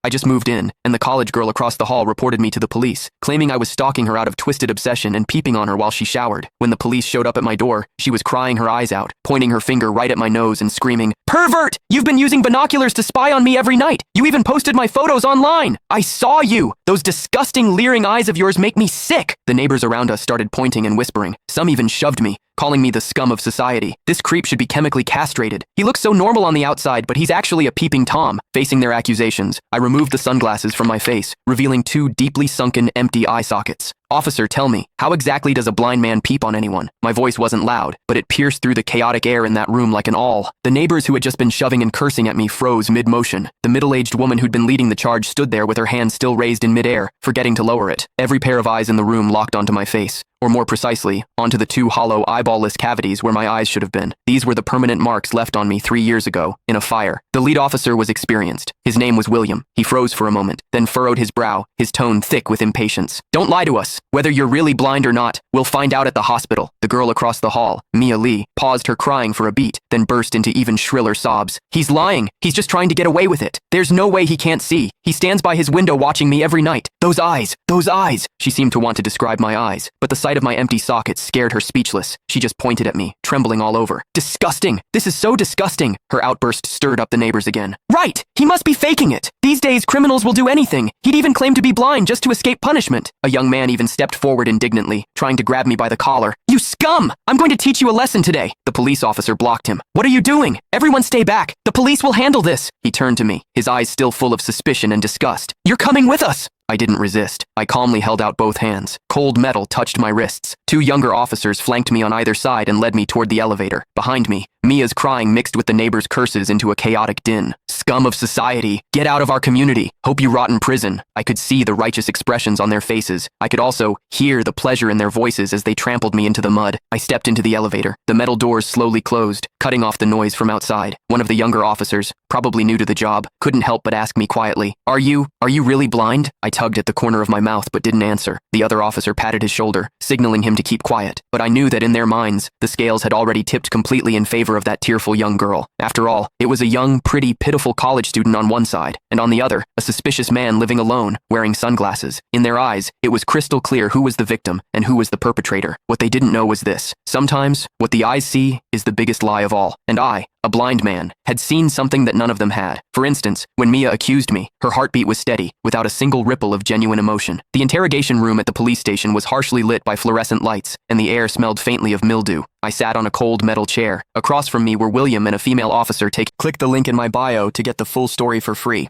I just moved in, and the college girl across the hall reported me to the police, claiming I was stalking her out of twisted obsession and peeping on her while she showered. When the police showed up at my door, she was crying her eyes out, pointing her finger right at my nose and screaming, "Pervert! You've been using binoculars to spy on me every night! You even posted my photos online! I saw you! Those disgusting leering eyes of yours make me sick!" The neighbors around us started pointing and whispering. Some even shoved me, calling me the scum of society. This creep should be chemically castrated. He looks so normal on the outside, but he's actually a peeping Tom. Facing their accusations, I removed the sunglasses from my face, revealing two deeply sunken, empty eye sockets. "Officer, tell me, how exactly does a blind man peep on anyone?" My voice wasn't loud, but it pierced through the chaotic air in that room like an awl. The neighbors who had just been shoving and cursing at me froze mid-motion. The middle-aged woman who'd been leading the charge stood there with her hand still raised in mid-air, forgetting to lower it. Every pair of eyes in the room locked onto my face, or more precisely, onto the two hollow, eyeball-less cavities where my eyes should have been. These were the permanent marks left on me 3 years ago, in a fire. The lead officer was experienced. His name was William. He froze for a moment, then furrowed his brow, his tone thick with impatience. "Don't lie to us. Whether you're really blind or not, we'll find out at the hospital." The girl across the hall, Mia Lee, paused her crying for a beat, then burst into even shriller sobs. "He's lying. He's just trying to get away with it. There's no way he can't see. He stands by his window watching me every night. Those eyes, those eyes." She seemed to want to describe my eyes, but the sight of my empty sockets scared her speechless. She just pointed at me, trembling all over. "Disgusting! This is so disgusting!" Her outburst stirred up the neighbors again. "Right! He must be faking it! These days, criminals will do anything. He'd even claim to be blind just to escape punishment." A young man even stepped forward indignantly, trying to grab me by the collar. "You scum! I'm going to teach you a lesson today." The police officer blocked him. "What are you doing? Everyone stay back. The police will handle this." He turned to me, his eyes still full of suspicion and disgust. "You're coming with us." I didn't resist. I calmly held out both hands. Cold metal touched my wrists. Two younger officers flanked me on either side and led me toward the elevator. Behind me, Mia's crying mixed with the neighbors' curses into a chaotic din. "Scum of society! Get out of our community! Hope you rot in prison!" I could see the righteous expressions on their faces. I could also hear the pleasure in their voices as they trampled me into the mud. I stepped into the elevator. The metal doors slowly closed, cutting off the noise from outside. One of the younger officers, probably new to the job, couldn't help but ask me quietly, Are you really blind?" I tugged at the corner of my mouth but didn't answer. The other officer patted his shoulder, signaling him to keep quiet. But I knew that in their minds, the scales had already tipped completely in favor of that tearful young girl. After all, it was a young, pretty, pitiful college student on one side, and on the other, a suspicious man living alone, wearing sunglasses. In their eyes, it was crystal clear who was the victim and who was the perpetrator. What they didn't know was this: sometimes, what the eyes see is the biggest lie of all. And I, a blind man, had seen something that none of them had. For instance, when Mia accused me, her heartbeat was steady, without a single ripple of genuine emotion. The interrogation room at the police station was harshly lit by fluorescent lights, and the air smelled faintly of mildew. I sat on a cold metal chair. Across from me were William and a female officer. Click the link in my bio to get the full story for free.